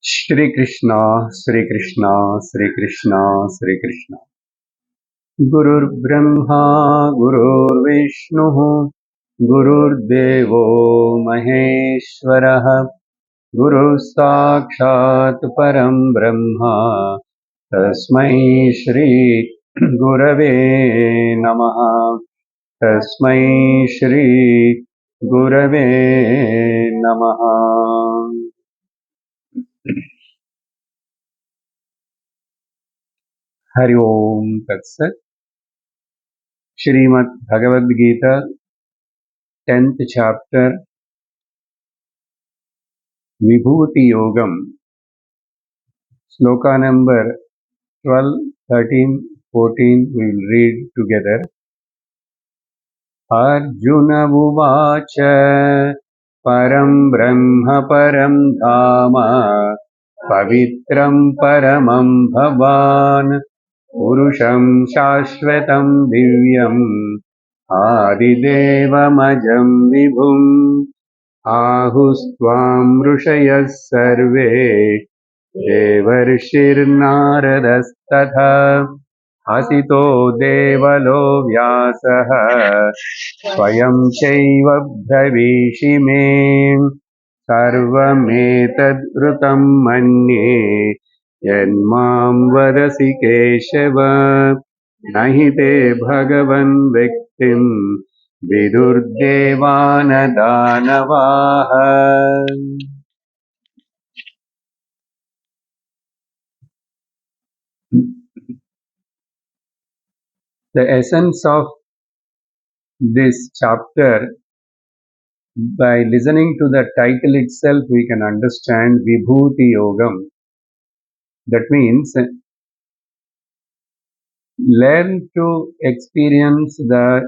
Shri Krishna, Shri Krishna, Shri Krishna, Shri Krishna. Gurur Brahma, Gurur Vishnu, Gurur Devo Maheshwaraha, Guru Sakshat Param Brahma, Tasmai Shri Gurave Namaha, Tasmai Shri Gurave Namaha. Hari Om Tat Sat. Srimad Bhagavad Gita, 10th chapter, Vibhuti Yogam, Sloka number 12, 13, 14, we will read together. Arjuna Uvacha Param Brahma Param Dhama Pavitram Paramam Bhavan Purusham Shashvatam Divyam Adidevam Vibhum आहुस्त्वां ऋषयः सर्वे देवर्षिर्नारदस्तथा हसितो देवलो व्यासः स्वयं चैव ब्रवीषि मे सर्वमेतद्वृतं मन्ये यन्मां वदसि केशव न हि ते भगवन् व्यक्तिम् विदुर्देवानदानवाः. The essence of this chapter, by listening to the title itself, we can understand Vibhuti Yogam. That means learn to experience the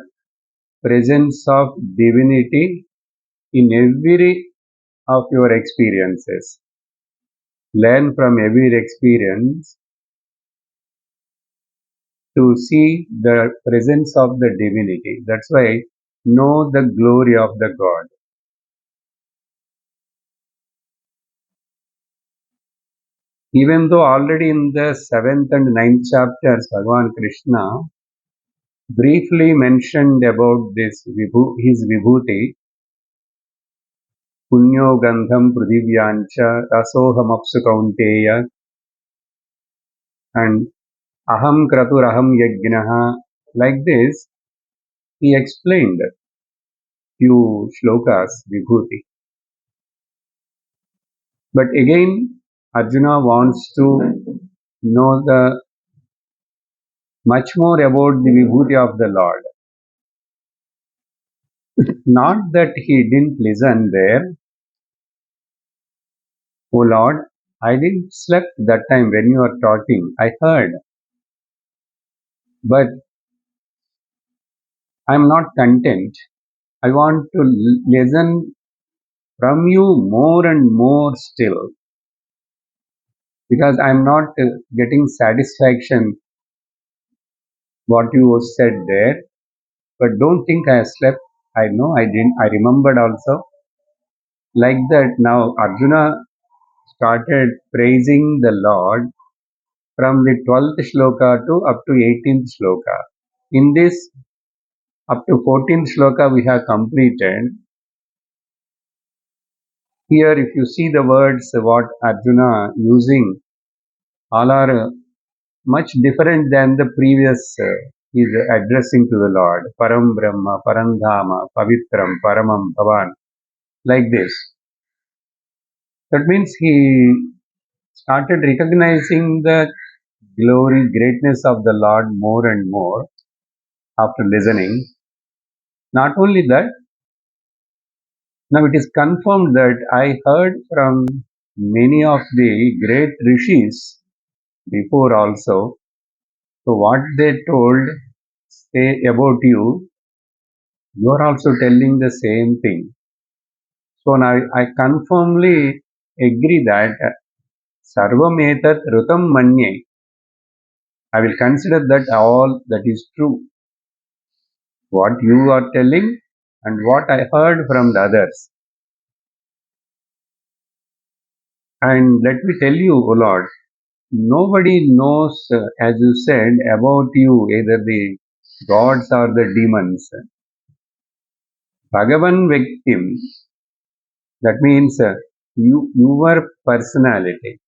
presence of divinity in every of your experiences. Learn from every experience to see the presence of the divinity. That's why know the glory of the God. Even though already in the 7th and 9th chapters, Bhagavan Krishna briefly mentioned about this his vibhuti, punyo gandham pridivyancha rasoham apsu kaunteya, and aham kratur aham yajnaha. Like this, he explained few shlokas vibhuti. But again, Arjuna wants to know the much more about the vibhuti of the Lord. Not that he didn't listen there. Oh Lord, I didn't slept that time when you were talking. I heard, but I'm not content. I want to listen from you more and more still, because I'm not getting satisfaction what you said there. But don't think I slept. I know I didn't. I remembered also. Like that, now Arjuna started praising the Lord from the 12th shloka to up to 18th shloka. In this, up to 14th shloka we have completed. Here, if you see the words what Arjuna using, all are much different than the previous. He is addressing to the Lord. Param Brahma, Parandhama, Pavitram, Paramam, Bhavan. Like this. That means he started recognizing the glory, greatness of the Lord more and more after listening. Not only that, now it is confirmed that I heard from many of the great rishis before also. So what they told, say about you, you are also telling the same thing. So now I confirmly agree that sarvam etat rutam manye. I will consider that all that is true. What you are telling and what I heard from the others. And let me tell you, O Lord, nobody knows, as you said, about you, either the gods or the demons. Bhagavan Vyaktim, that means your personality,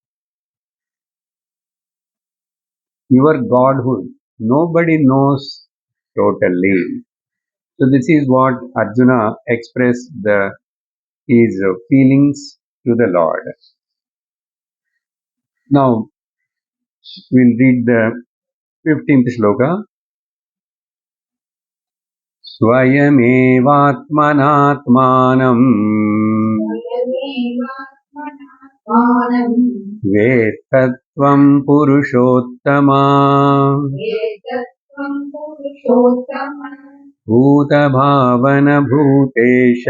your godhood. Nobody knows totally. So this is what Arjuna expressed his feelings to the Lord. Now we'll read the 15th shloka. स्वयमेवात्मनात्मानम् वेत्तत्वं Purushottama भूतभावनभूतेश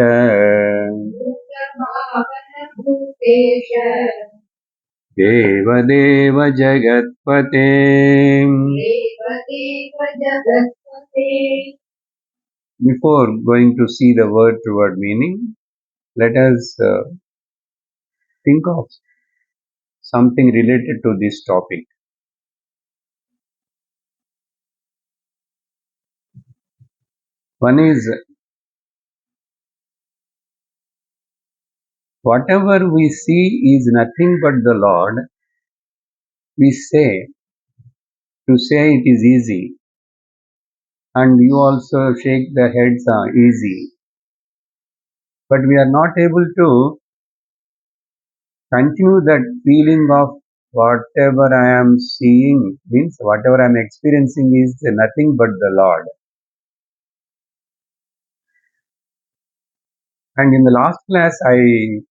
देवदेव जगत्पते. Before going to see the word to word meaning, let us think of something related to this topic. One is, whatever we see is nothing but the Lord. We say, to say it is easy, and you also shake the heads easy, but we are not able to continue that feeling of whatever I am seeing, means whatever I am experiencing is nothing but the Lord. And in the last class, I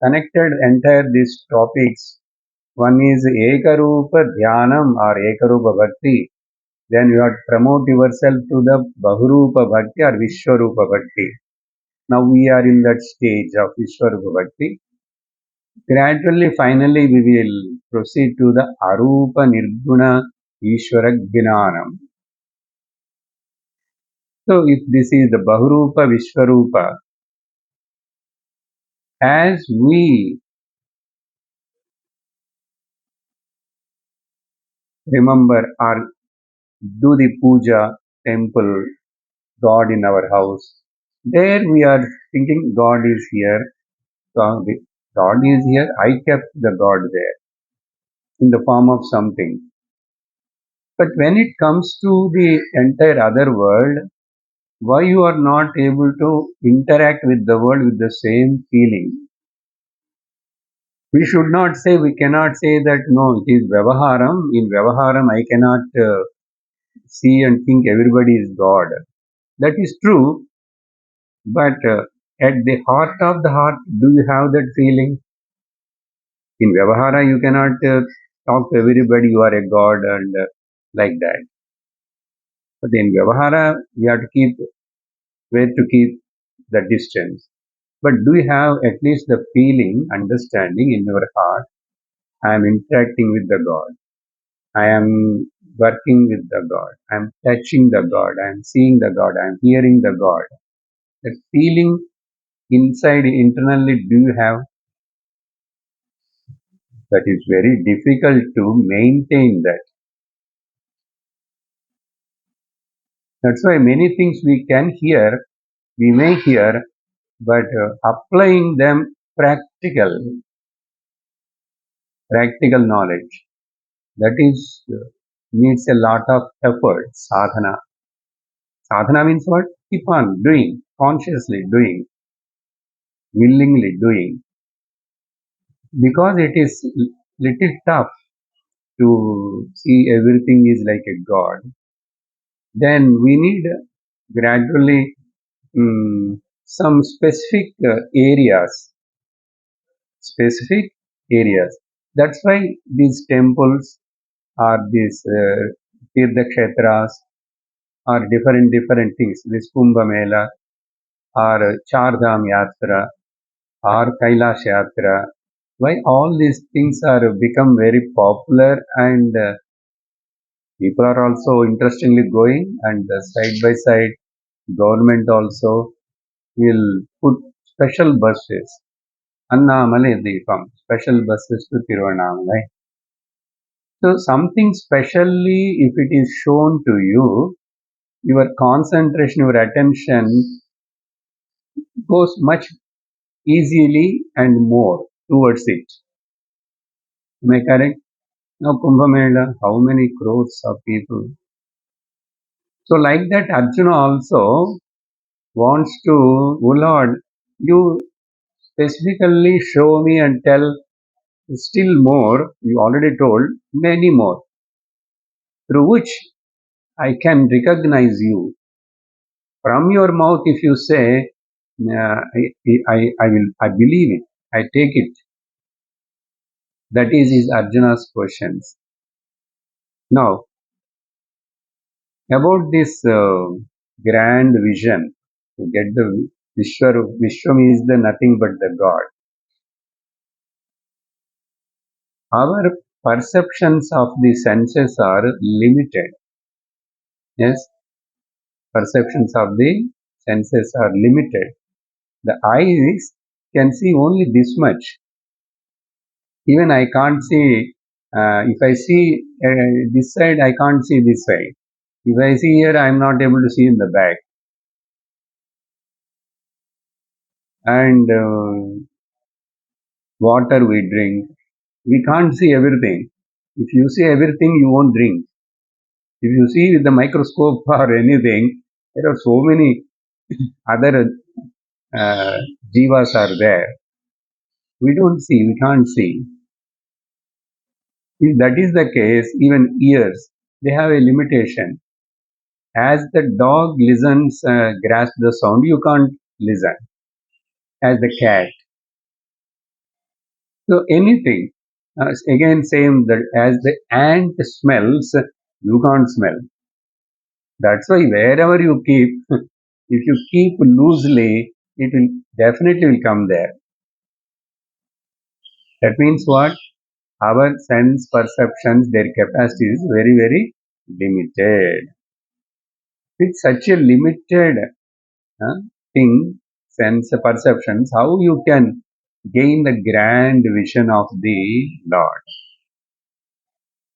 connected entire these topics. One is Ekarupa Dhyanam or Ekarupa Bhakti. Then you have to promote yourself to the Bahurupa Bhakti or Vishwarupa Bhakti. Now we are in that stage of Vishwarupa Bhakti. Gradually, finally, we will proceed to the Arupa Nirguna Ishvara Jnanam. So if this is the Bahurupa Vishwarupa, as we remember or do the puja, temple, God in our house, there we are thinking God is here, God is here, I kept the God there in the form of something. But when it comes to the entire other world, why you are not able to interact with the world with the same feeling? We should not say, we cannot say that no, it is Vyavaharam. In Vyavaharam, I cannot see and think everybody is God. That is true, but at the heart of the heart, do you have that feeling? In Vyavahara, you cannot talk to everybody, you are a God and like that. But in Vyavahara, we have to keep, where to keep the distance. But do you have at least the feeling, understanding in your heart, I am interacting with the God. I am working with the God. I am touching the God. I am seeing the God. I am hearing the God. That feeling inside, internally, do you have? That is very difficult to maintain that. That's why many things we can hear, we may hear, but applying them practical knowledge, that is needs a lot of effort, sadhana. Sadhana means what? Keep on doing, consciously doing, willingly doing, because it is little tough to see everything is like a God. Then we need gradually some specific areas. That's why these temples or these Tirtha Kshetras or different things, this Kumbh Mela or Char Dham Yatra or Kailash Yatra, why all these things are become very popular and people are also interestingly going, and side by side government also will put special buses Annamalai Deepam, special buses to Tiruvannamalai. So something specially, if it is shown to you, your concentration, your attention goes much easily and more towards it. Am I correct? Now Kumbh Mela, how many crores of people? So like that, Arjuna also wants to, oh Lord, you specifically show me and tell still more, you already told, many more, through which I can recognize you. From your mouth, if you say, I believe it, I take it. That is Arjuna's questions. Now, about this grand vision, to get the Vishwam is the nothing but the God. Our perceptions of the senses are limited. Yes, perceptions of the senses are limited. The eyes can see only this much. Even I can't see, if I see this side, I can't see this side. If I see here, I am not able to see in the back. And water we drink, we can't see everything. If you see everything, you won't drink. If you see with the microscope or anything, there are so many other uh, jivas are there. We don't see, we can't see. If that is the case, even ears, they have a limitation. As the dog listens, grasps the sound, you can't listen. As the cat. So anything, again same that as the ant smells, you can't smell. That's why wherever you keep, if you keep loosely, it will definitely will come there. That means what? Our sense perceptions, their capacity is very, very limited. With such a limited uh, thing, sense perceptions, how you can gain the grand vision of the Lord?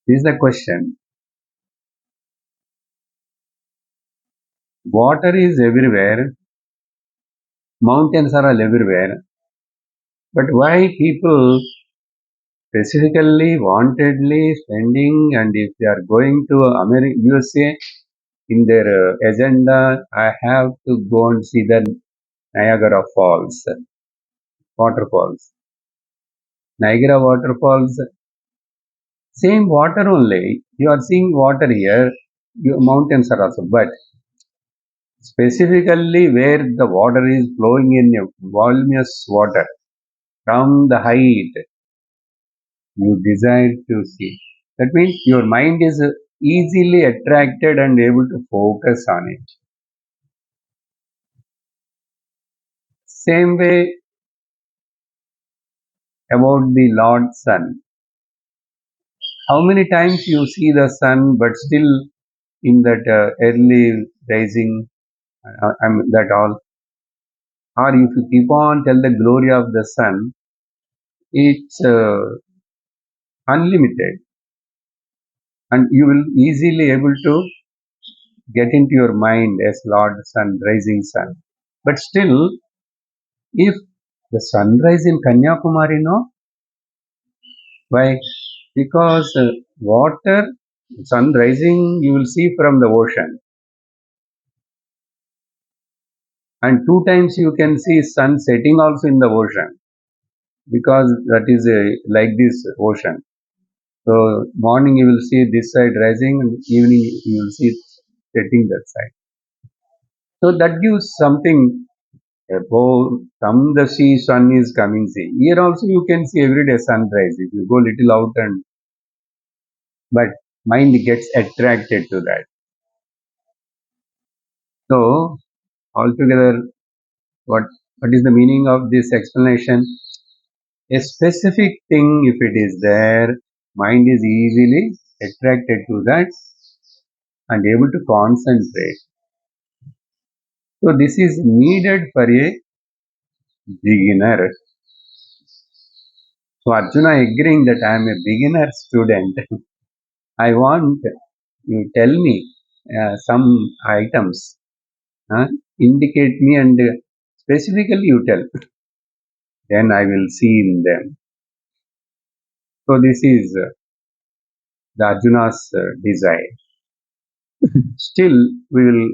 This is the question. Water is everywhere, mountains are all everywhere, but why people specifically, wantedly spending, and if they are going to USA, in their agenda, I have to go and see the Niagara Falls, waterfalls. Niagara waterfalls, same water only. You are seeing water here, your mountains are also, but specifically where the water is flowing in a voluminous water from the height you desire to see. That means your mind is easily attracted and able to focus on it. Same way about the Lord Sun. How many times you see the sun, but still in that early rising, that all, or if you keep on tell the glory of the sun, it's unlimited, and you will easily able to get into your mind as Lord Sun, rising sun. But still, if the sunrise in Kanyakumari, no, why? Because water, sun rising, you will see from the ocean, and two times you can see sun setting also in the ocean, because that is like this ocean. So morning you will see this side rising, and evening you will see setting that side. So that gives something above. From the sea, sun is coming. See, here also you can see every day sunrise. If you go little out, and but mind gets attracted to that. So altogether, what what is the meaning of this explanation? A specific thing, if it is there, mind is easily attracted to that and able to concentrate. So this is needed for a beginner. So Arjuna agreeing that I am a beginner student. I want you tell me some items, indicate me and specifically you tell. Then I will see in them. So this is the Arjuna's desire. Still, we will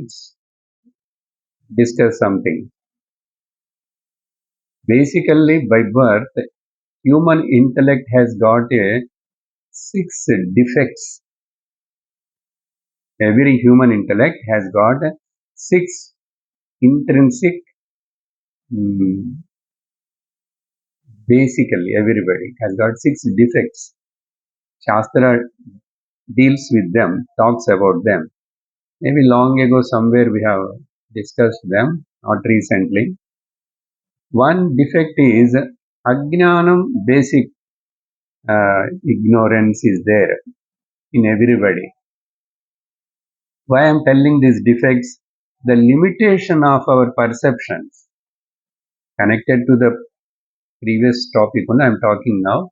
discuss something. Basically, by birth, human intellect has got a six defects. Every human intellect has got six intrinsic. mm, Basically, everybody has got six defects. Shastra deals with them, talks about them. Maybe long ago, somewhere we have discussed them, not recently. One defect is Ajnanam, basic ignorance is there in everybody. Why I am telling these defects? The limitation of our perceptions connected to the previous topic only I am talking now.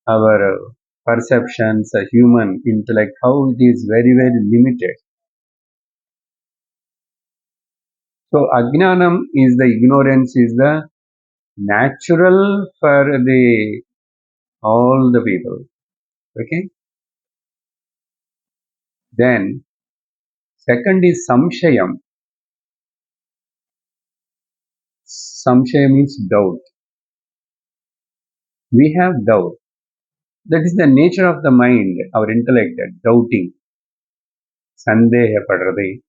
Our perceptions, human intellect, how it is very, very limited. So Ajnanam is the ignorance is the natural for the all the people. Okay. Then second is Samshayam. Samshaya means doubt. We have doubt. That is the nature of the mind, our intellect, doubting. Sandeha padradai.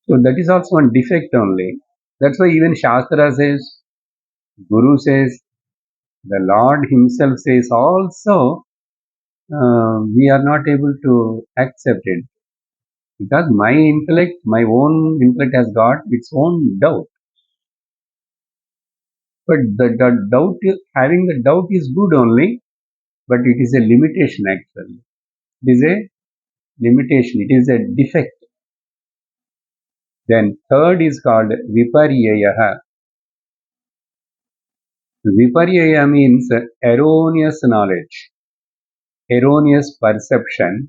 So that is also one defect only. That's why even Shastra says, Guru says, the Lord Himself says also, we are not able to accept it. Because my intellect, my own intellect has got its own doubt. But the doubt, having the doubt is good only, but it is a limitation actually. It is a limitation, it is a defect. Then third is called Viparyayaha. Viparyaya means erroneous knowledge, erroneous perception,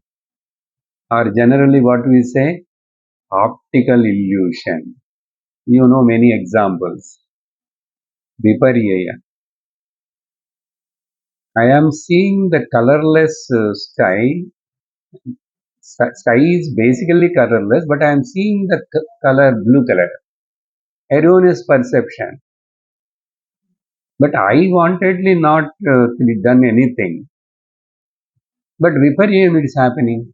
or generally what we say, optical illusion. You know many examples. Viparyaya. I am seeing the colorless sky. Sky is basically colorless, but I am seeing the color blue color. Erroneous perception. But I wantedly not done anything. But viparyam it is happening.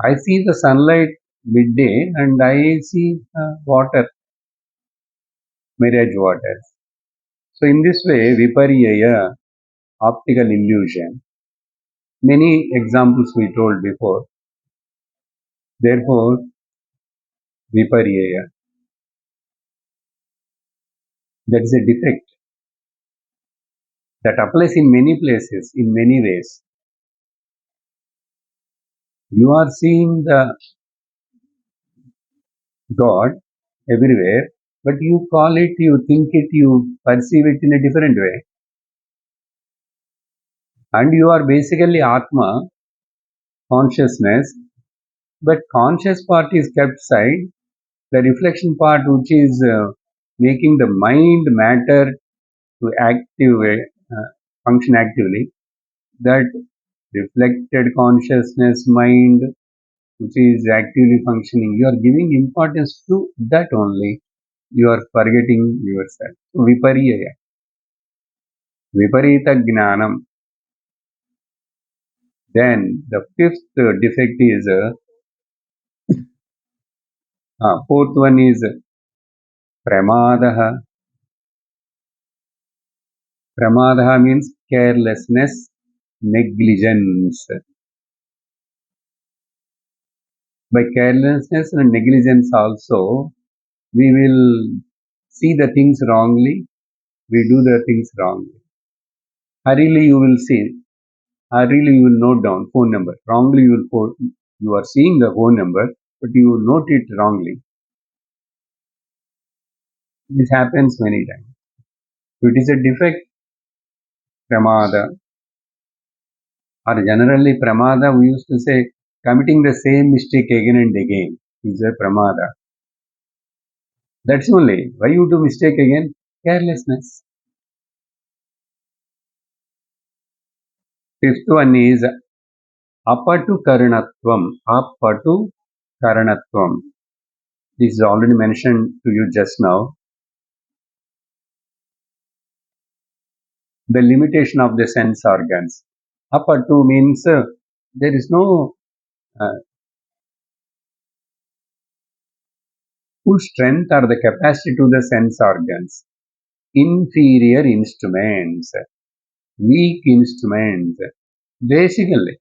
I see the sunlight midday and I see water, mirage water. So in this way, viparyaya, optical illusion. Many examples we told before. Therefore, viparyaya. That is a defect that applies in many places, in many ways. You are seeing the God everywhere, but you call it, you think it, you perceive it in a different way. And you are basically Atma, consciousness, but conscious part is kept side. The reflection part, which is making the mind matter to function actively, that reflected consciousness mind, which is actively functioning, you are giving importance to that only. You are forgetting yourself. So, vipariyaya, viparita gnanam. Then the fifth defect is, fourth one is pramadaha. Pramadaha means carelessness, negligence. By carelessness and negligence also, we will see the things wrongly, we do the things wrongly. Hurriedly you will see, hurriedly you will note down phone number. Wrongly you are seeing the phone number, but you note it wrongly. This happens many times. So it is a defect, pramada, or generally pramada, we used to say committing the same mistake again and again is a pramada. That's only. Why you do mistake again? Carelessness. Fifth one is apatu karanatvam. Apatu karanatvam. This is already mentioned to you just now. The limitation of the sense organs. Apatu means there is no uh, full strength or the capacity to the sense organs. Inferior instruments, weak instruments, basically.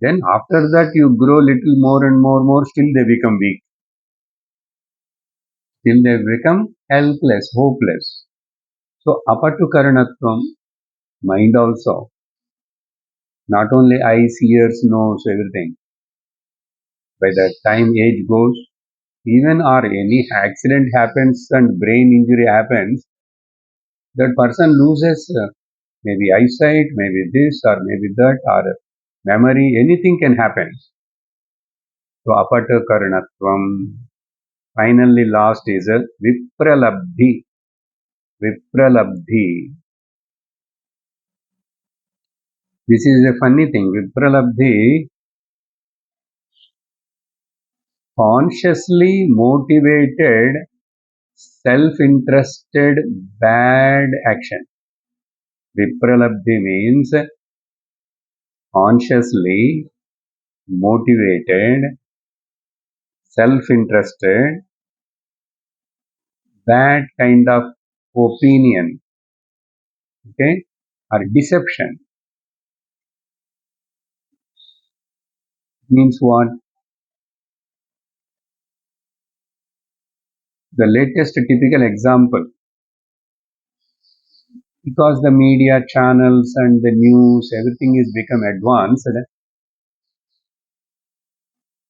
Then after that you grow little more and more, still they become weak. Till they become helpless, hopeless. So apatu karanatvam, mind also. Not only eyes, ears, nose, everything. By the time age goes, even or any accident happens and brain injury happens, that person loses maybe eyesight, maybe this or maybe that or memory, anything can happen. So apata karanatvam. Finally last is a vipralabdhi. Vipralabdhi. This is a funny thing. Vipralabdhi, consciously motivated, self-interested bad action. Vipralabdhi means consciously motivated, self-interested, bad kind of opinion, okay, or deception. Means what? The latest typical example, because the media channels and the news, everything is become advanced,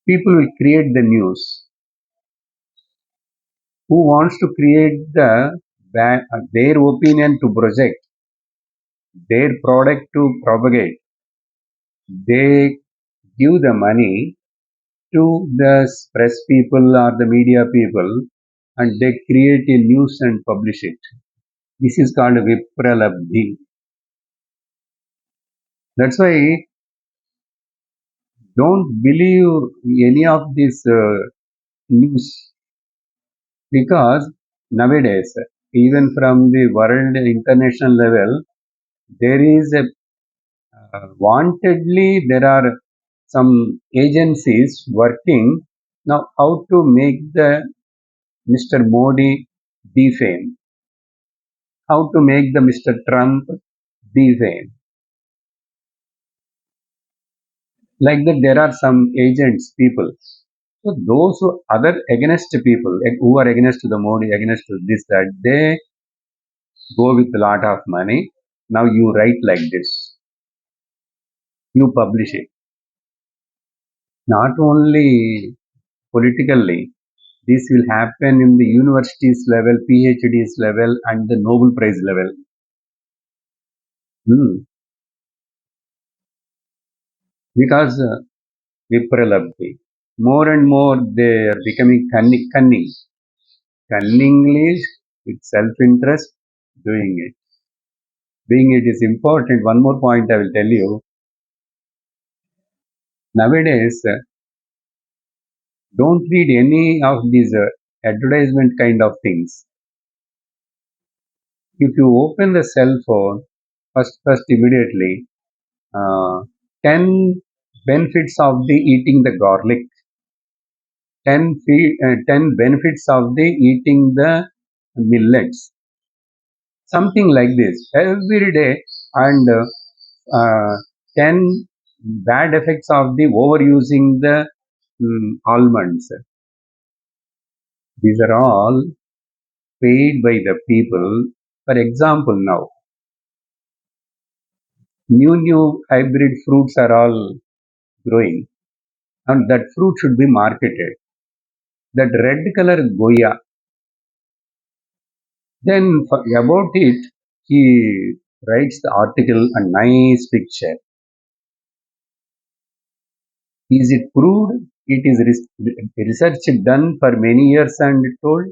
people will create the news. Who wants to create their opinion to project, their product to propagate, they give the money to the press people or the media people and they create a news and publish it. This is called Vipralabdhi. That's why don't believe any of this news, because nowadays, even from the world international level, there is a wantedly there are some agencies working now how to make the Mr. Modi defame, how to make the Mr. Trump defame. Like that, there are some agents, people. So those who other against people, who are against the Modi, against this, that, they go with a lot of money. Now you write like this, you publish it. Not only politically, this will happen in the universities level, PhDs level, and the Nobel Prize level. Because Vipralabdhi, more and more they are becoming cunning. Cunningly, with self-interest, doing it. Doing it is important. One more point I will tell you. Nowadays, don't read any of these advertisement kind of things. If you open the cell phone, first immediately, uh, 10 benefits of the eating the garlic, 10 benefits of the eating the millets, something like this every day, and 10 bad effects of the overusing the almonds. These are all paid by the people. For example, now new hybrid fruits are all growing, and that fruit should be marketed. That red color goya, Then about it, he writes the article, a nice picture. Is it proved? It is research done for many years and told.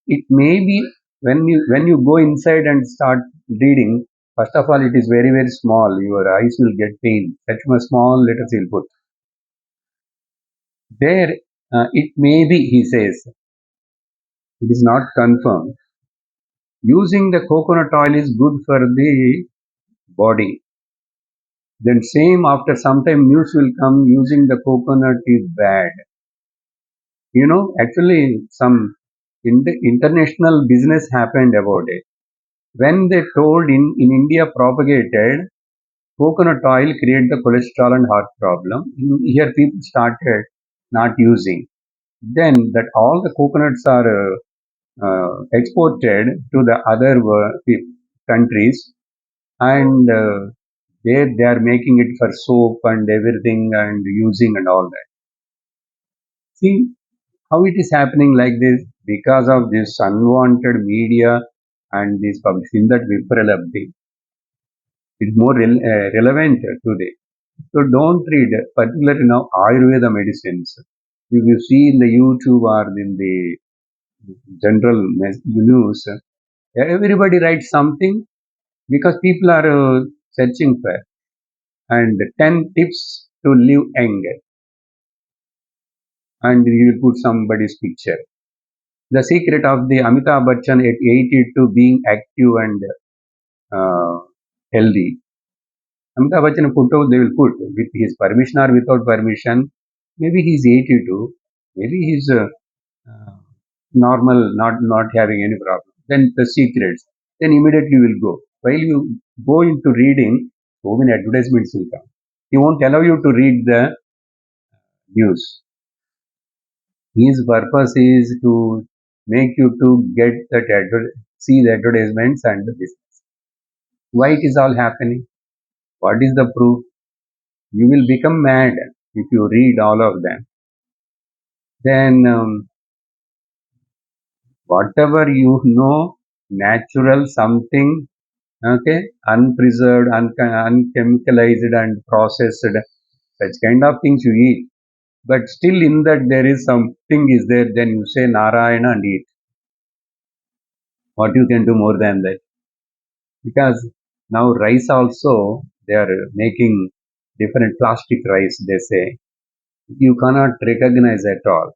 It may be when you go inside and start reading. First of all, it is very very small. Your eyes will get pain. Such a small letters will put there. It may be, he says, it is not confirmed. Using the coconut oil is good for the body. Then same after some time news will come using the coconut is bad. Actually some international business happened about it. When they told in India propagated coconut oil create the cholesterol and heart problem. Here people started not using. Then that all the coconuts are exported to the other countries, and they are making it for soap and everything and using and all that. See how it is happening like this because of this unwanted media and this publishing that Vipralabdhi. It's more relevant today. So don't read, particularly now Ayurveda medicines. If you see in the YouTube or in the general news, everybody writes something because people are searching for and 10 tips to live young, and you will put somebody's picture. The secret of the Amitabh Bachchan at 82 being active and uh, healthy. Amitabh Bachchan photo they will put with his permission or without permission. Maybe he's 82. Maybe he's normal, not having any problem. Then the secrets. Then immediately you will go. While you go into reading, so many advertisements will come. He won't allow you to read the news. His purpose is to make you to get that see the advertisements and the business. Why it is all happening? What is the proof? You will become mad if you read all of them. Then whatever natural something, okay, unpreserved, unchemicalized and processed, such kind of things you eat. But still in that there is something is there, then you say Narayana and eat. What you can do more than that? Because now rice also, they are making different plastic rice, they say. You cannot recognize at all.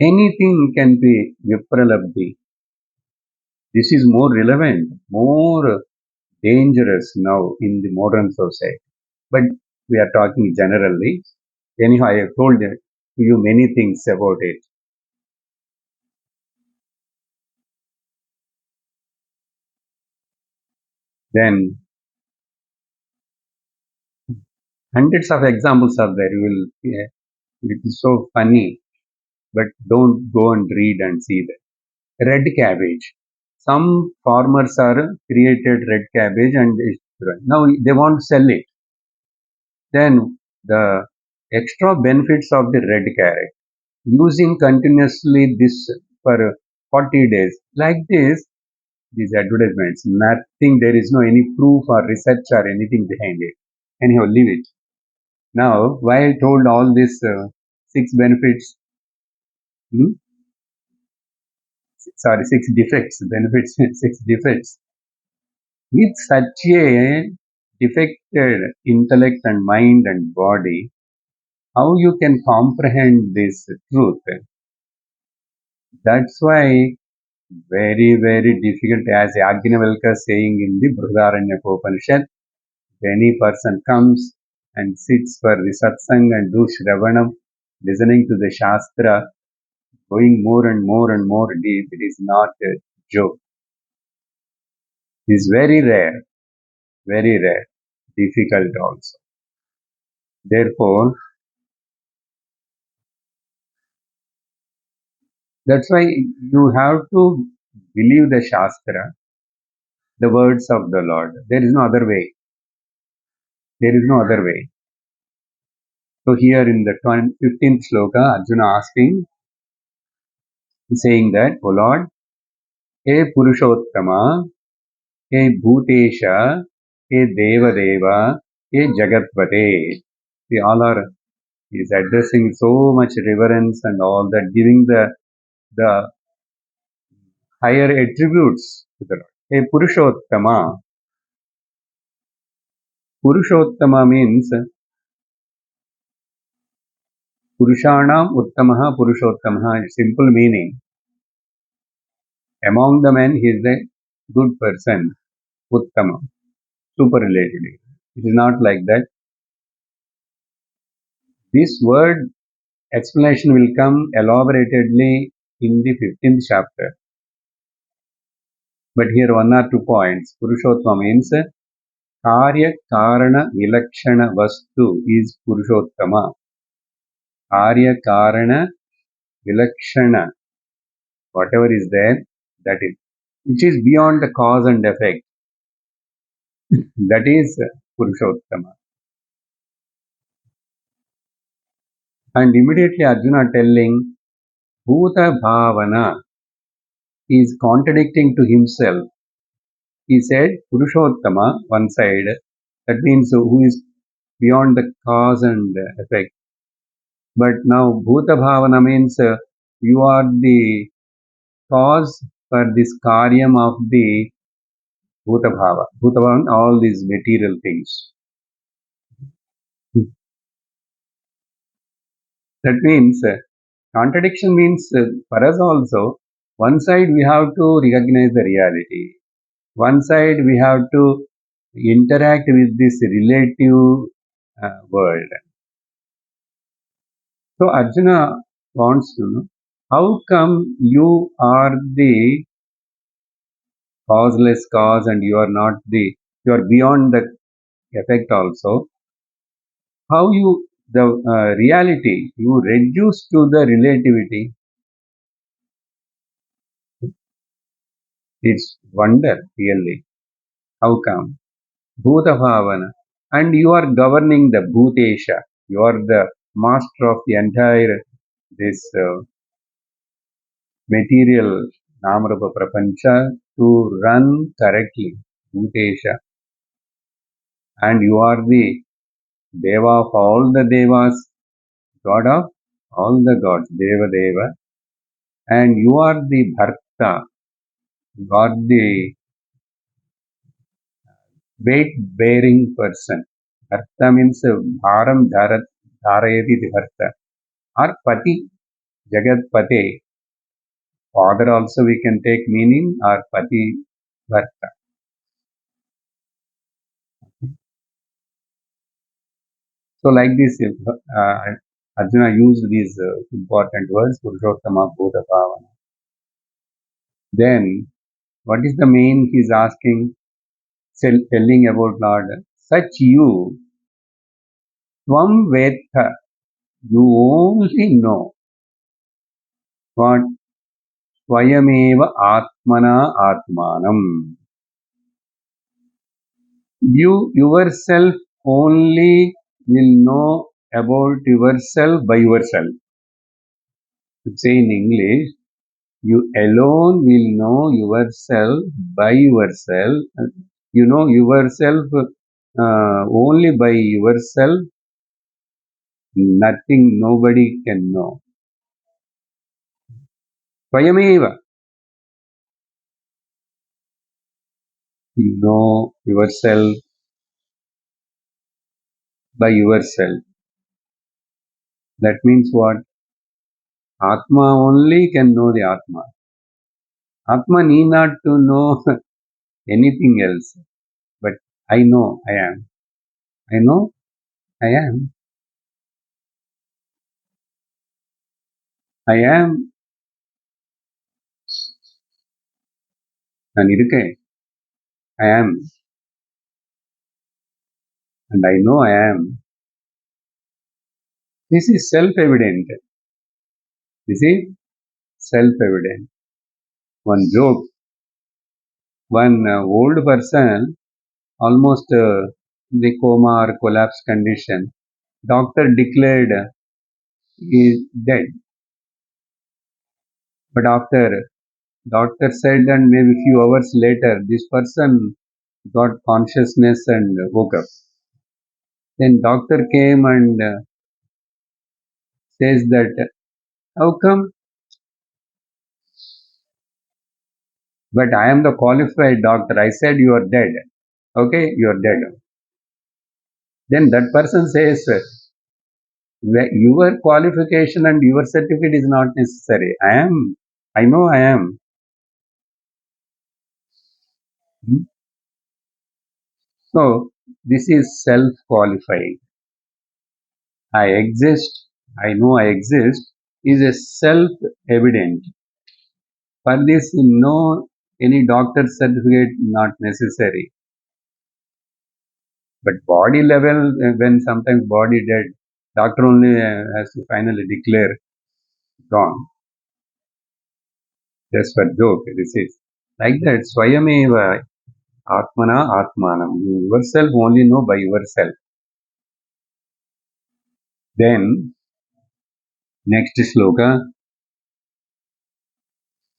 Anything can be Vipralabdhi. This is more relevant, more dangerous now in the modern society. But we are talking generally. Anyhow, I have told you many things about it. Then hundreds of examples are there. You will, it is so funny, but don't go and read and see that. Red cabbage. Some farmers are created red cabbage and now they want to sell it. Then the extra benefits of the red carrot. Using continuously this for 40 days. Like this, these advertisements, nothing, there is no any proof or research or anything behind it. Anyhow, leave it. Now, why I told all these six benefits, hmm? Sorry, six defects, benefits, six defects. With such a defected intellect and mind and body, how you can comprehend this truth? That's why very, very difficult, as Yajnavalkya saying in the Brihadaranyaka Upanishad. Any person comes and sits for the satsang and do shravanam, listening to the shastra, going more and more and more deep, it is not a joke. It is very rare, difficult also. Therefore, that's why you have to believe the shastra, the words of the Lord. There is no other way. There is no other way. So here in the 15th sloka, Arjuna asking, saying that, O Lord, hey Purushottama, hey Bhutesha, hey Devadeva, hey Jagatpate. See, all are, he is addressing so much reverence and all that, giving the higher attributes to the Lord. Hey Purushottama. Purushottama means Purushanam Uttamaha Purushottamaha. Simple meaning. Among the men, he is a good person. Uttama. Superlatively. It is not like that. This word explanation will come elaboratedly in the 15th chapter. But here one or 2 points. Purushottama means Karya Karana Vilakshana Vastu is Purushottama. Karya Karana Vilakshana. Whatever is there, that is, which is beyond the cause and effect. That is Purushottama. And immediately Arjuna telling Bhuta Bhavana is contradicting to himself. He said Purushottama, one side, that means who is beyond the cause and effect. But now Bhuta Bhavana means you are the cause for this karyam of the Bhuta Bhava. Bhuta Bhava, all these material things. That means contradiction means for us also, one side we have to recognize the reality. One side we have to interact with this relative world. So Arjuna wants to know, how come you are the causeless cause and you are not the, you are beyond the effect also. How you, the reality, you reduce to the relativity. It's wonder really. How come? Bhuta Bhavana. And you are governing the Bhutesha. You are the master of the entire this material Namarapa Prapancha to run correctly. Bhutesha. And you are the Deva of all the Devas, God of all the gods, Deva Deva. And you are the Bharta, you are the weight bearing person. Bharta means Bharam Dharayati the Bharta. Or Pati, Jagat Pate. Father also we can take meaning, or Pati Bharta. So like this, Arjuna used these important words, Purushottama Bhuta Bhavana. Then, what is the main he is asking, telling about Lord? Such you, Tvam Vedha, you only know what Swayameva Atmana Atmanam. You yourself only will know about yourself by yourself. To say in English, you alone will know yourself by yourself. You know yourself only by yourself. Nothing, nobody can know. Swayameva. You know yourself by yourself. That means what? Atma only can know the Atma. Atma need not to know anything else. But I know I am. I know I am. I am. நான் இருக்கேன். I am. And I know I am. This is self-evident. This is self-evident. One joke. One old person, almost the coma or collapse condition, doctor declared he is dead. But after Doctor said, and maybe few hours later, this person got consciousness and woke up. Then doctor came and says that, how come? But I am the qualified doctor. I said you are dead. Okay, you are dead. Then that person says, your qualification and your certificate is not necessary. I know I am. Hmm? So this is self-qualified. I exist, I know I exist, is a self-evident. For this, no any doctor certificate not necessary. But body level, when sometimes body dead, doctor only has to finally declare gone. Just for joke, this is. Like that, Swayameva Atmana Atmanam. You yourself only know by yourself. Then, next sloka.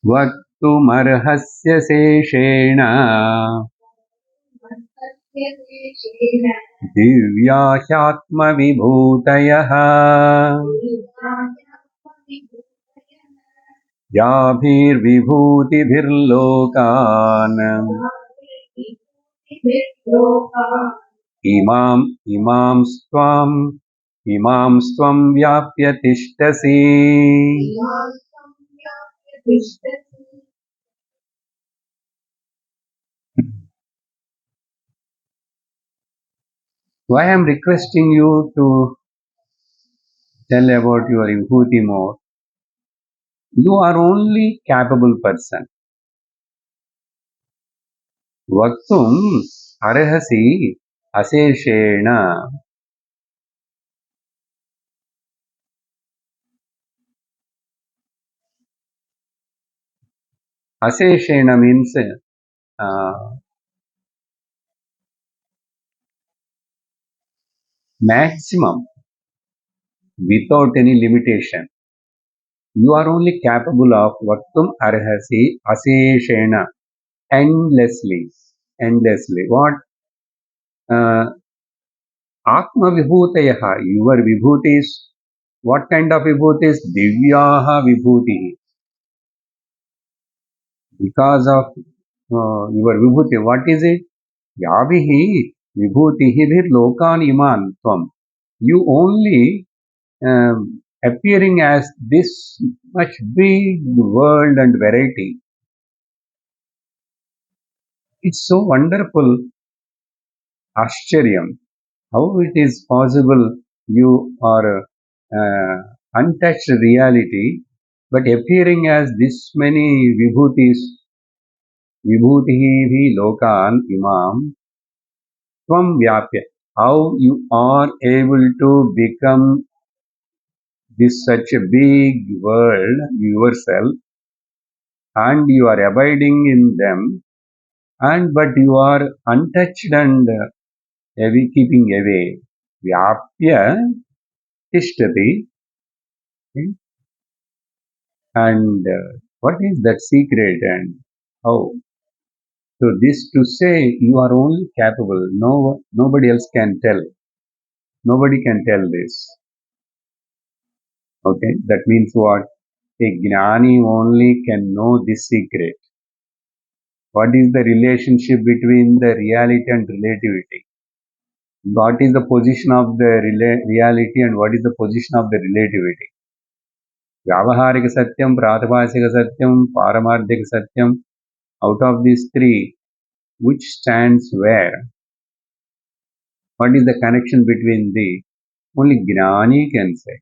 वक्तुमर्हस्य शेषेण Divya ह्यात्मविभूतयः याभिर्विभूतिभिर्लोकान् इमाम् इमां स्वं व्याप्य तिष्ठसि. Why I am requesting you to tell about your Vibhuti more? You are only capable person. Vaktum arhasi aseshena. Aseshena means maximum, without any limitation. You are only capable of Vaktum arhasi aseshena. Endlessly. Endlessly. What? Atma vibhutayaha. Your vibhutis. What kind of vibhutis? Divyaha vibhuti. Because of your vibhuti. What is it? Yavihi vibhutihi bhir lokan iman tvam. You only appearing as this much big world and variety. It's so wonderful. Ashcharyam. How it is possible you are untouched reality, but appearing as this many vibhutis, vibhutihi bhi lokan imam, tvam vyapya. How you are able to become this such a big world yourself, and you are abiding in them, and but you are untouched and away, keeping away. Vyapya tishtati. And what is that secret and how? So this to say you are only capable. Nobody else can tell. Nobody can tell this. Okay, that means what? A gnani only can know this secret. What is the relationship between the reality and relativity? What is the position of the reality and what is the position of the relativity? Vyavaharika satyam, pratibhasika satyam, paramarthika satyam. Out of these three, which stands where? What is the connection between the? Only Gnani can say.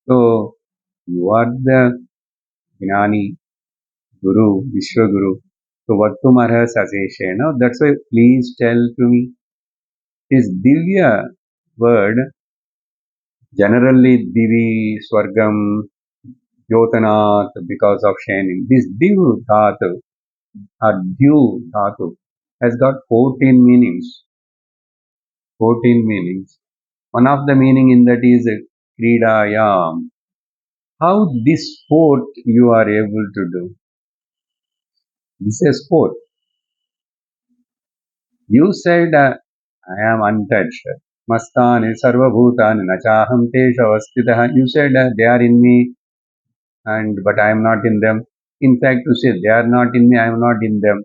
So, you are the Gnani, Guru, Vishwaguru. So, Vattumarha Saseshena. That's why please tell to me. This Divya word, generally Divi, Swargam, Jyotanat, because of shining. This Div Dhatu, or Dhu Dhatu, has got 14 meanings. 14 meanings. One of the meaning in that is Kridayam. How this sport you are able to do? This is a sport. You said, I am untouched. Mastani sarvabhutani nachaham tesha avastitah. You said they are in me, and but I am not in them. In fact, you say they are not in me, I am not in them.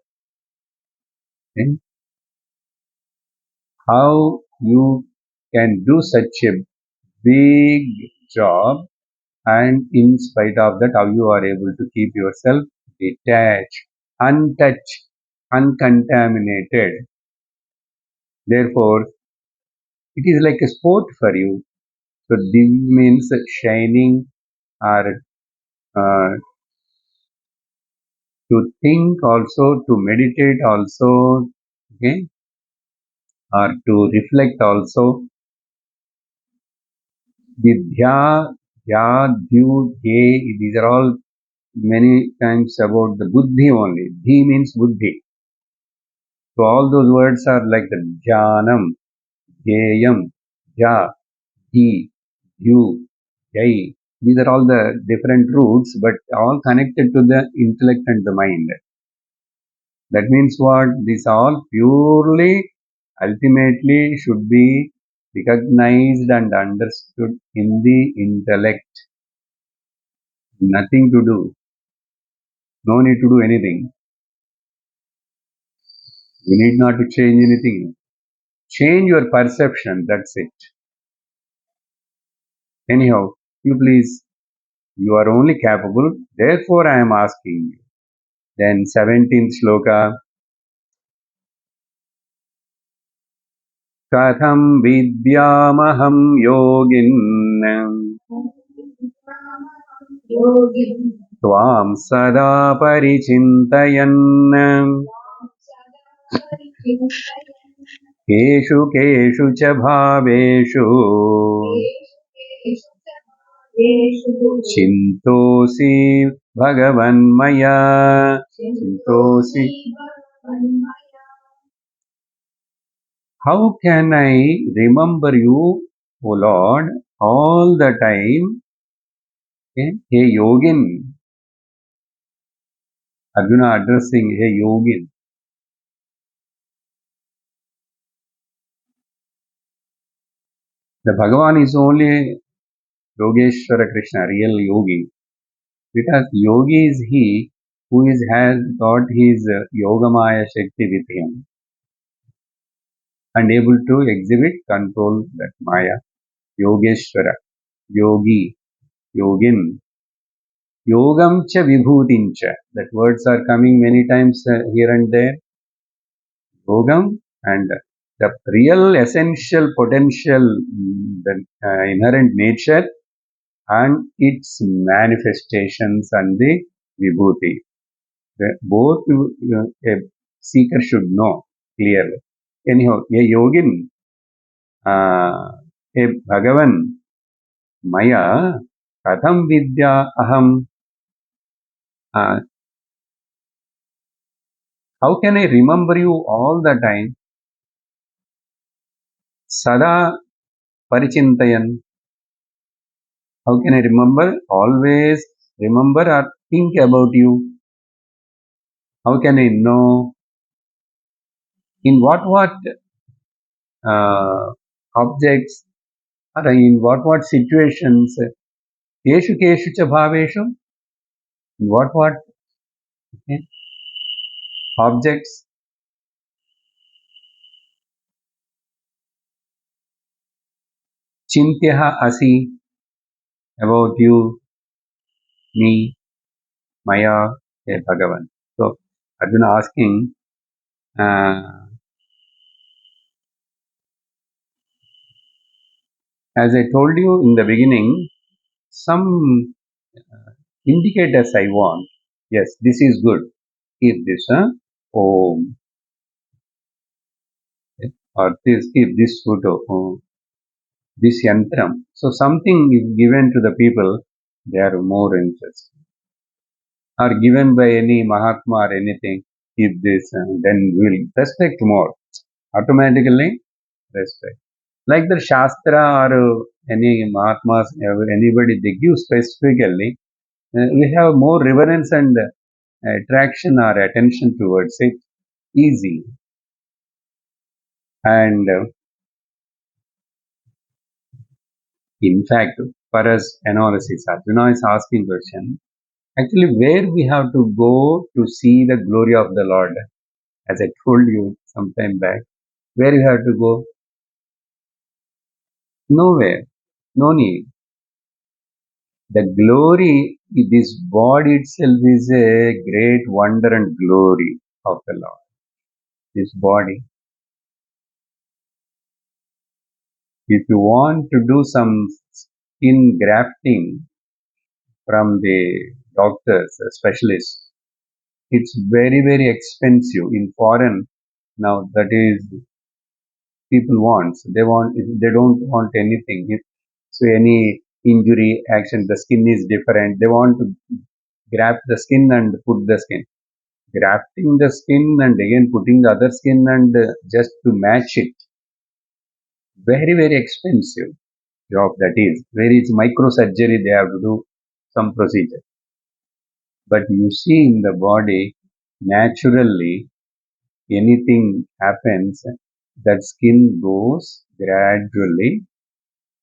Okay? How you can do such a big job, and in spite of that, how you are able to keep yourself detached, untouched, uncontaminated. Therefore, it is like a sport for you. So, div means shining, or to think also, to meditate also, okay, or to reflect also. Vidya, Dhya, Dhyu, Dhye, these are all many times about the buddhi only. Dhi means buddhi. So all those words are like the Dhyanam, Dhyayam, Dhya, Dhi, Dhyu, Jai. These are all the different roots, but all connected to the intellect and the mind. That means what? These all purely, ultimately should be recognized and understood in the intellect. Nothing to do. No need to do anything. You need not to change anything. Change your perception. That's it. Anyhow, you please, you are only capable. Therefore, I am asking you. Then 17th sloka. Katham vidyamaham yogin त्वां सदा परिचिन्तयन् केषु केषु च भावेषु चिन्तोऽसि भगवन्मया चिन्तोऽसि. How can I remember you, O Lord, all the time? Okay? Hey Yogin. Arjuna addressing, hey Yogin. The Bhagavan is only Yogeshwara Krishna, real yogi. Because yogi is he who has got his Yogamaya Shakti with him and able to exhibit, control that Maya. Yogeshwara, yogi, yogin, yogam cha vibhutincha. That words are coming many times here and there. Yogam, and the real essential potential, the inherent nature and its manifestations and the vibhuti. Both a seeker should know clearly. Anyhow, a yogin, a Bhagavan, Maya, Katham Vidya Aham, uh, how can I remember you all the time? Sada Parichintayan, how can I remember? Always remember or think about you. How can I know? In what objects, or in what situations? Keshu keshu cha bhaveshu. In what okay, objects? Chintyaha asi, about you, me, Maya, hey Bhagavan. So Arjuna asking, as I told you in the beginning, some indicators I want. Yes, this is good. Keep this, Om, okay, or this, keep this photo, this yantram. So something is given to the people, they are more interested. Or given by any Mahatma or anything, keep this, and then we will respect more. Automatically respect. Like the Shastra or any Mahatmas, anybody, they give specifically, we have more reverence and attraction or attention towards it easy. And in fact, for us analysis, Arjuna is asking question. Actually, where we have to go to see the glory of the Lord, as I told you some time back, where you have to go? Nowhere, no need. The glory, this body itself is a great wonder and glory of the Lord. This body. If you want to do some skin grafting from the doctors, specialists, it's very, very expensive in foreign. Now that is people want. They don't want anything. If so any injury action, the skin is different. They want to graft the skin and put the skin. Grafting the skin and again putting the other skin and just to match it. Very, very expensive job that is. Where is microsurgery they have to do some procedure. But you see in the body, naturally, anything happens, that skin goes gradually,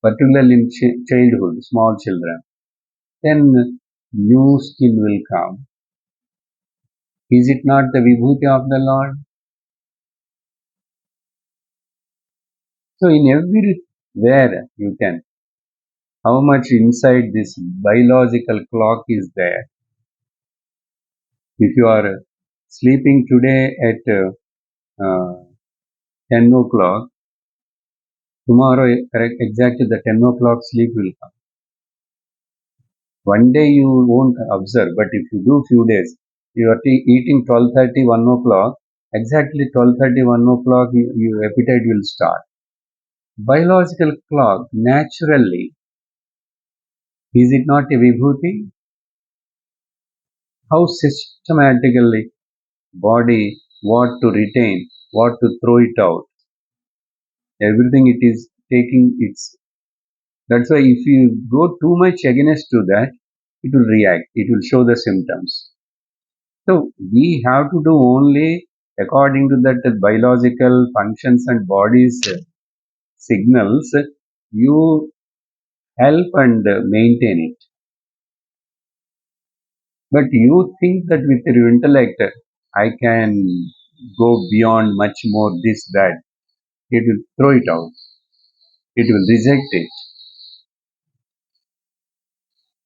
particularly in childhood, small children. Then new skin will come. Is it not the vibhuti of the Lord? So in everywhere you can, how much inside this biological clock is there. If you are sleeping today at 10 o'clock, tomorrow correct exactly the 10 o'clock sleep will come. One day you won't observe, but if you do few days, you are eating 12:30, 1 o'clock, exactly 12:30, 1 o'clock, your appetite will start. Biological clock, naturally, is it not a vibhuti? How systematically body, what to retain, what to throw it out, everything it is taking its. That's why if you go too much against to that, it will react, it will show the symptoms. So we have to do only according to that biological functions and body's signals. You help and maintain it. But you think that with your intellect, I can go beyond much more this, that. It will throw it out. It will reject it.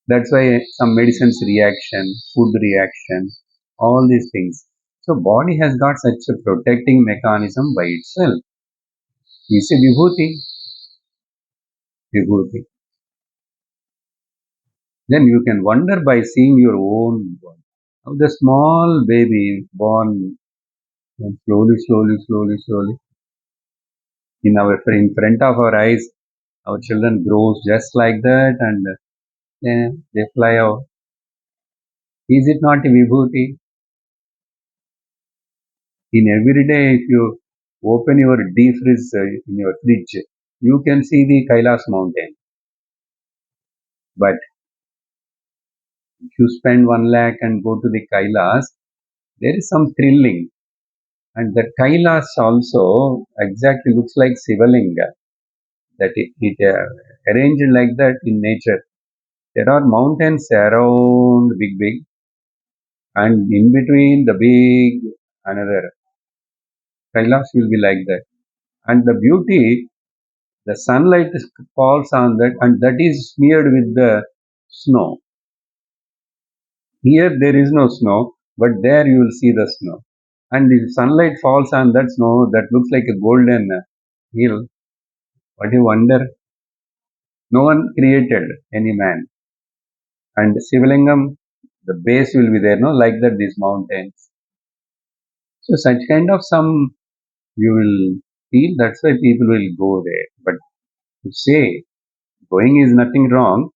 That's why some medicines reaction, food reaction, all these things. So body has got such a protecting mechanism by itself. It's a vibhuti. Vibhuti. Then you can wonder by seeing your own body. How the small baby born and slowly, in front of our eyes, our children grows just like that, and then they fly out. Is it not a vibhuti? In every day, if you open your deep fridge in your fridge, you can see the Kailas mountain. But if you spend 1 lakh and go to the Kailas, there is some thrilling. And the Kailas also exactly looks like Sivalinga. That it arranged like that in nature. There are mountains around big, and in between the big another Kailas will be like that. And the beauty, the sunlight falls on that, and that is smeared with the snow. Here there is no snow, but there you will see the snow. And the sunlight falls on that snow that looks like a golden hill. What a wonder! No one created any man. And Sivalingam, the base will be there, no, like that these mountains. So such kind of some you will feel. That's why people will go there. But to say going is nothing wrong,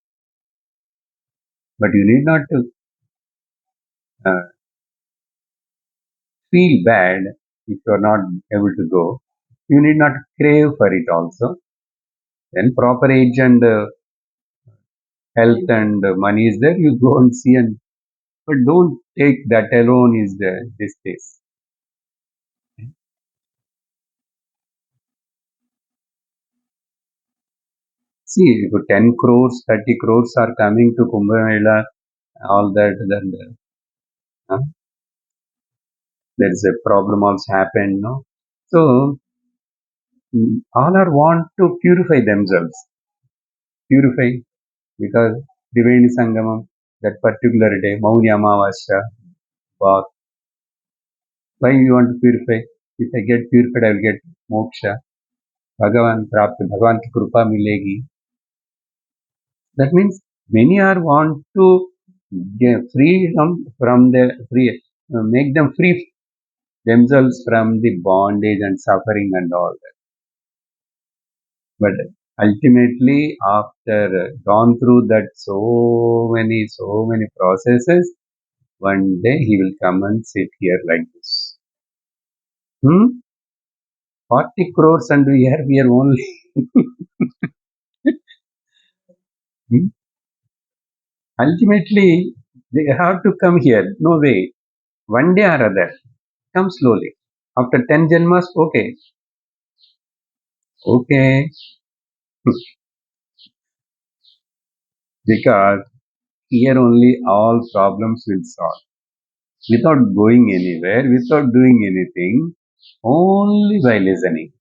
but you need not to uh, feel bad if you are not able to go. You need not crave for it also. Then proper age and health and money is there, you go and see and But don't take that alone is this case. See, if 10 crores, 30 crores are coming to Kumbh Mela, all that, then uh, there is a problem also happened, no? So, all are want to purify themselves. Purify because Triveni Sangamam, that particular day, Mauni Amavasya, bath. Why you want to purify? If I get purified, I will get moksha. Bhagavan Prapti, Bhagavan ki Krupa milegi. That means many are want to get freedom from the free, make them free themselves from the bondage and suffering and all that. But ultimately, after gone through that so many processes, one day he will come and sit here like this. 40 crores and we are only. Hmm? Ultimately, they have to come here. No way. One day or other. Come slowly. After 10 Janmas, okay. Okay. Because here only all problems will solve. Without going anywhere, without doing anything, only by listening.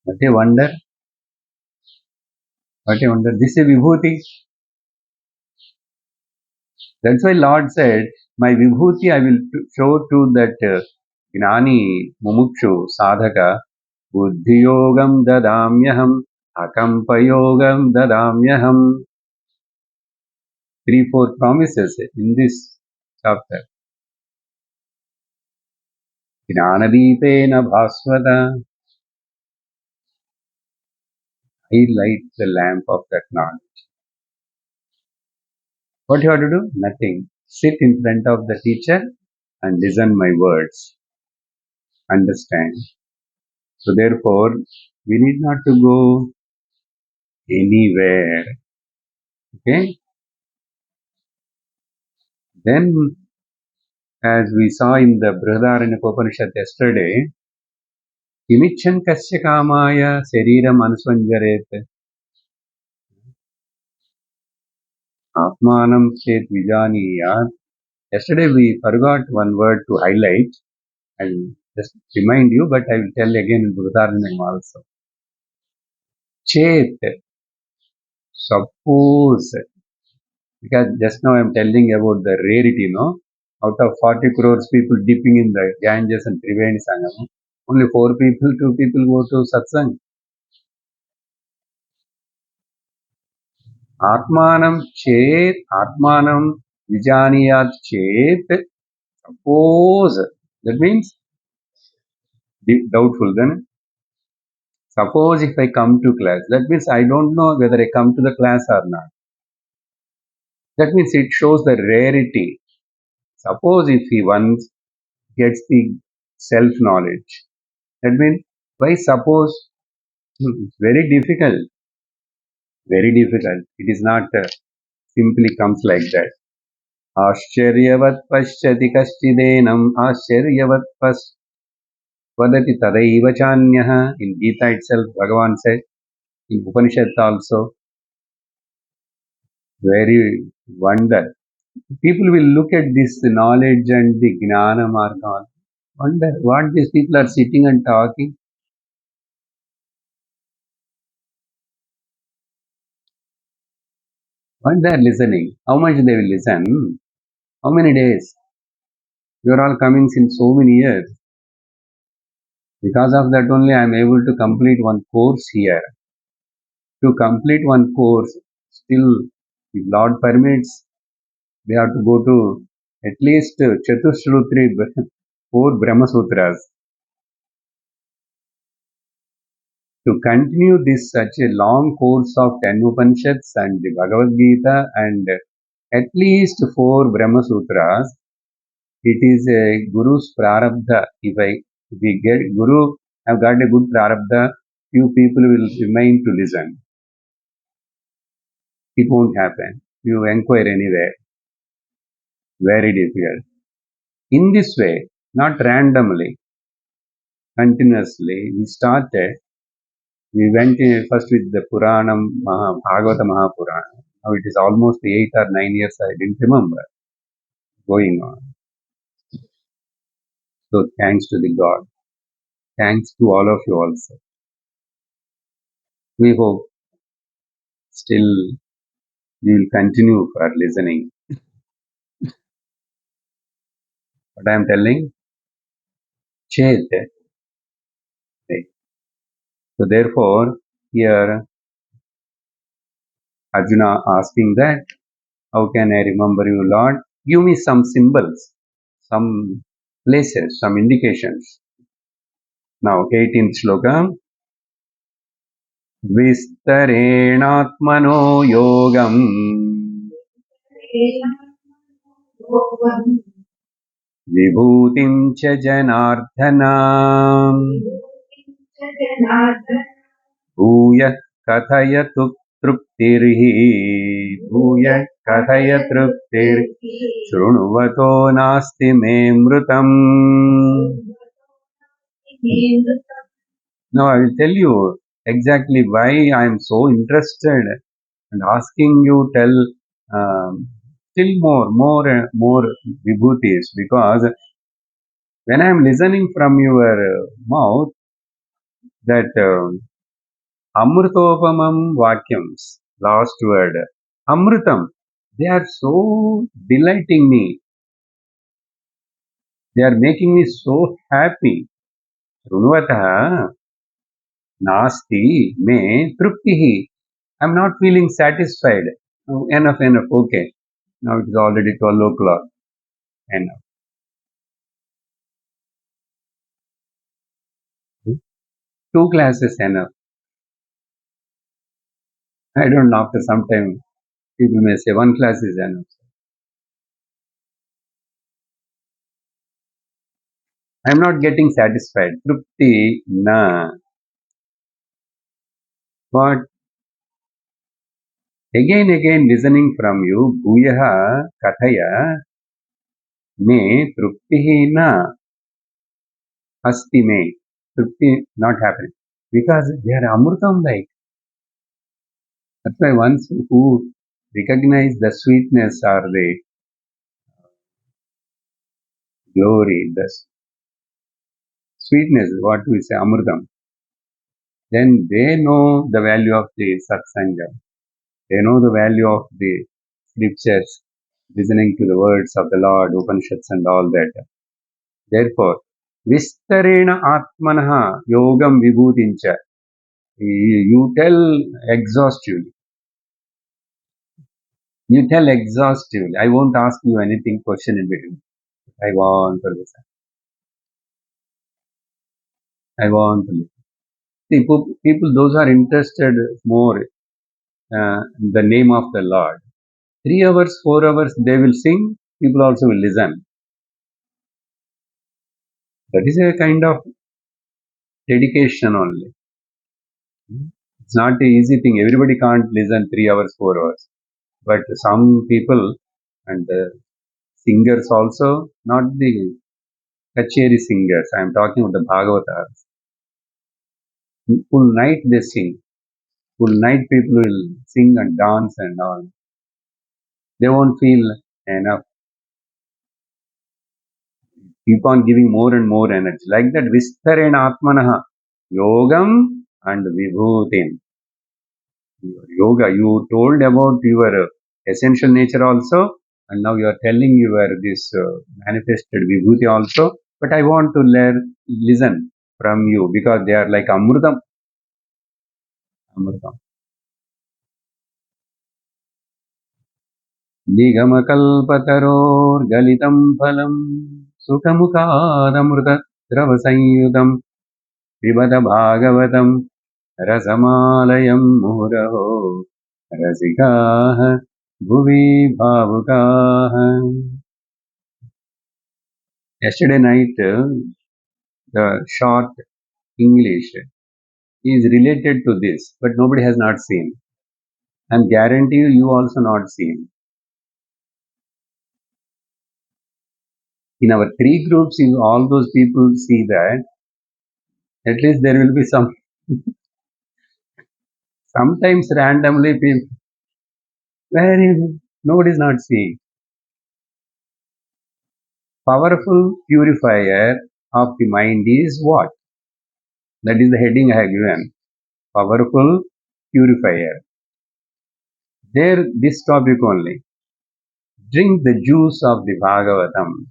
What a wonder. What a wonder. This is Vibhuti. That's why Lord said, my Vibhuti I will show to that Gnani, Mumukshu, Sadhaka, Buddhiyogam dadamyaham, Akampayogam dadamyaham. Three, four promises in this chapter. Gnanadipena bhaswata. I light the lamp of that knowledge. What you have to do? Nothing. Sit in front of the teacher and listen my words. Understand. So therefore, we need not to go anywhere. Okay? Then, as we saw in the Brihadaranyaka Upanishad yesterday, Kimichan kasya kamaya shariram anusvanjaret atmanam chet vijaniyat. Yesterday we forgot one word to highlight. I'll just remind you, but I will tell again in Brihadaranyaka also. Chet, suppose, because just now I'm telling about the rarity, no? Out of 40 crores people dipping in the Ganges and Triveni Sangam, only 2 people go to satsang. Atmanam chet, Atmanam vijaniyat chet, suppose, that means doubtful then. Suppose if I come to class, that means I don't know whether I come to the class or not. That means it shows the rarity. Suppose if he once gets the self-knowledge, that means why suppose. It's very difficult, very difficult. It is not simply comes like that. Ashcharyavat pasyati kaschideenam ashcharyavat vadati tadaiva chanyah. In Gita itself, Bhagavan said, in Upanishad also, very wonder. People will look at this knowledge and the Gnana Marga, wonder what these people are sitting and talking, what they are listening, how much they will listen, how many days. You are all coming since so many years. Because of that only I am able to complete one course here. To complete one course, still, if Lord permits, they have to go to at least Chatushrutri, 4 Brahma Sutras. To continue this such a long course of 10 Upanishads and the Bhagavad Gita and at least 4 Brahma Sutras, it is a Guru's prarabdha. If we get Guru have got a good prarabdha, few people will remain to listen. It won't happen. You inquire anywhere. Very difficult. In this way, not randomly, continuously, we went in first with the Puranam, Bhagavata Mahapurana. Now it is almost 8 or 9 years, I didn't remember, going on. So thanks to the God. Thanks to all of you also. We hope still you will continue for listening. What I am telling, Ch-10. Right? So therefore, here Arjuna asking that, how can I remember you, Lord? Give me some symbols, some places, some indications. Now, 18th sloka. विस्तरेणात्मनो योगम् विभूतिं च जनार्दन भूयः कथयतु तृप्तिर्हि भूयः कथय शृण्वतो नास्ति मे मृतम्. Now I will tell you exactly why I am so interested and asking you tell still more vibhutis, because when I am listening from your mouth that amrutopamam vakyams, last word, amrutam, they are so delighting me. They are making me so happy. Runvataha nasti me truptihi. I am not feeling satisfied. Oh, enough, okay. Now it is already 12 o'clock. Enough. Two classes enough. I don't know, after some time, people may say one class is enough. I am not getting satisfied. Trupti, na. But again listening from you, bhuyaha kathaya me truptihi na asti me. Trupti not happening. Because they are amrutam like. That's why once who recognize the sweetness or the glory, the sweetness, what we say, amrutam, then they know the value of the satsanga. They know the value of the scriptures, listening to the words of the Lord, Upanishads and all that. Therefore, Vistarena Atmanaha Yogam Vibhutincha. You tell exhaustively. You tell exhaustively. I won't ask you anything, question in between. I want to listen. I want to listen. People, those are interested more in the name of the Lord. 3 hours, 4 hours, they will sing. People also will listen. That is a kind of dedication only. It's not an easy thing. Everybody can't listen 3 hours, 4 hours. But some people and the singers also, not the kacheri singers. I am talking about the Bhagavatas. Full night they sing. Full night people will sing and dance and all. They won't feel enough. Keep on giving more and more energy. Like that, Vistarena Atmanaha. Yogam and Vibhutim. Yoga, you told about your essential nature also, and now you are telling your this manifested vibhuti also. But I want to listen from you, because they are like amrutam. Amrutam. Nigamakалпатарor galitam phalam sukhamukadamruta dravasayudam pibada bhagavatam rasamalayam muraho rasikaha bhuvi bhavukaha. Yesterday night, the short English is related to this, but nobody has not seen. And guarantee you also not seen. In our three groups, if all those people see that, at least there will be some, sometimes randomly people, where nobody is not seeing. Powerful purifier of the mind is what? That is the heading I have given. Powerful purifier. There, this topic only. Drink the juice of the Bhagavatam.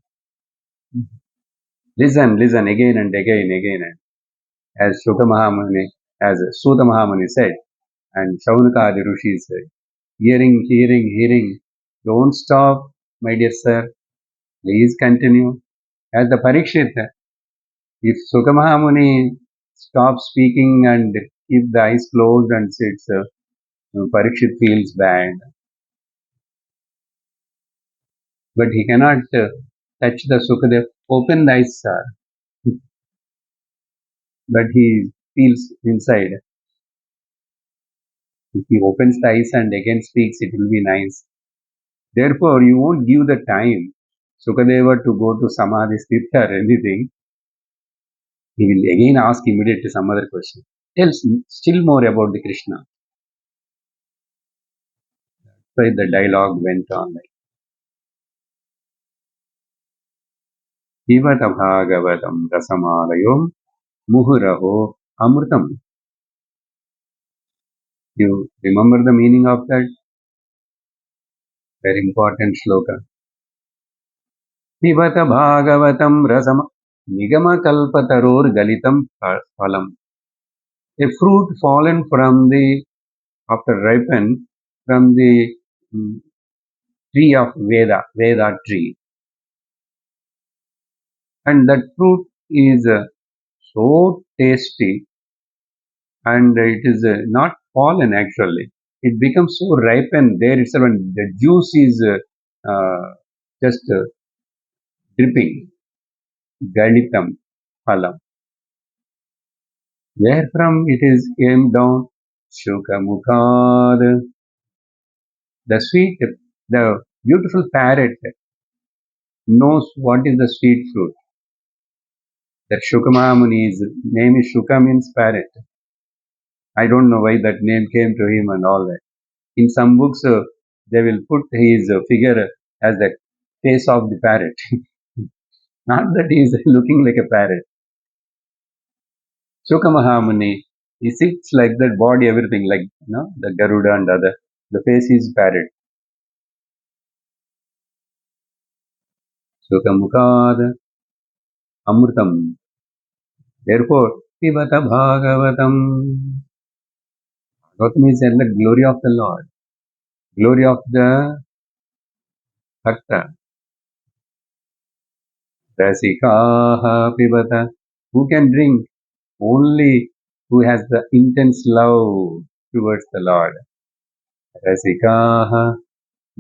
Listen again and again. As Shuka Mahamuni, as Suta Mahamuni said, and Shaunaka Rishi said, hearing. Don't stop, my dear sir. Please continue. As the Parikshit, if Shuka Mahamuni stops speaking and keep the eyes closed and sits, Parikshit feels bad. But he cannot touch the Sukadev. Open the eyes, sir. But he feels inside. If he opens the eyes and again speaks, it will be nice. Therefore, you won't give the time Sukadeva to go to Samadhi Sthita or anything. He will again ask immediately some other question. Tell still more about the Krishna. So the dialogue went on like Pivata Bhagavatam Rasamalayom Muhuraho Amrutam. You remember the meaning of that? Very important shloka. Pivata Bhagavatam Rasam Nigama Kalpataror Galitam Phalam. A fruit fallen from the, after ripened, from the tree of Veda tree. And that fruit is so tasty, and it is not fallen actually. It becomes so ripened there itself, and the juice is just dripping. Galitam phalam. Where from it is came down? Shukamukhad. The sweet, the beautiful parrot knows what is the sweet fruit. That Shukamamuni's name is Shuka means parrot. I don't know why that name came to him and all that. In some books, they will put his figure as the face of the parrot. Not that he is looking like a parrot. Shukamahamuni, he sits like that, body, everything, like the Garuda and other. The face is parrot. Sukamukad Amrutam. Therefore, Pivata Bhagavatam. Bhagavatam is the glory of the Lord, glory of the Bhakta. Rasikaha Pivata. Who can drink? Only who has the intense love towards the Lord. Rasikaha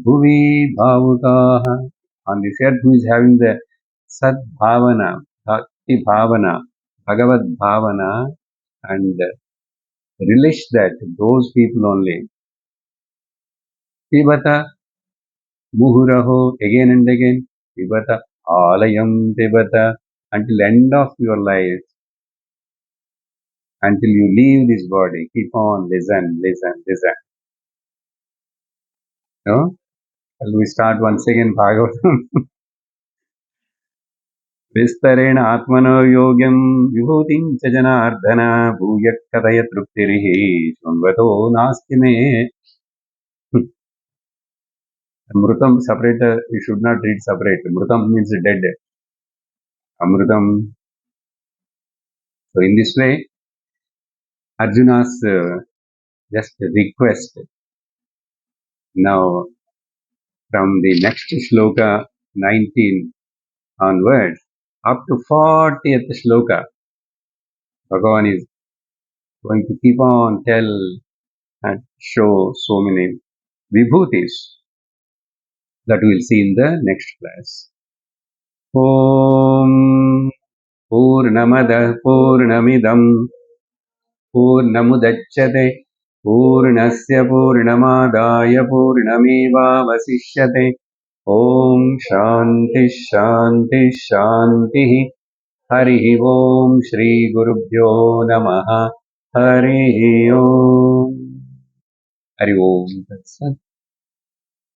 Bhuvi Bhavukaha. On this earth, who is having the Sad Bhavana, Bhakti Bhavana, Bhagavad Bhavana, and relish that, those people only. Pibata Muhuraho, again and again. Pibata Alayam Pibata, until end of your life, until you leave this body. Keep on, listen. No? Shall we start once again Bhagavatam? विस्तरेण आत्मनो योग्यं विभूतिं च जनार्दन भूयः कथय तृप्तिरिः शृण्वतो नास्ति मे. Amrutam separate, you should not read separate. Mrutam means dead. Amrutam. So in this way, Arjuna's just request. Now, from the next shloka 19 onwards, up to 40th shloka, Bhagavan is going to keep on tell and show so many vibhutis that we will see in the next class. Om Purnamada Purnamidam Purnamudachyate Purnasya Purnamadaya Purnameva Vasishyate ॐ शान्ति शान्ति शान्तिः हरिः ॐ श्रीगुरुभ्यो नमः हरिः ॐ हरि ओम् तत्सत्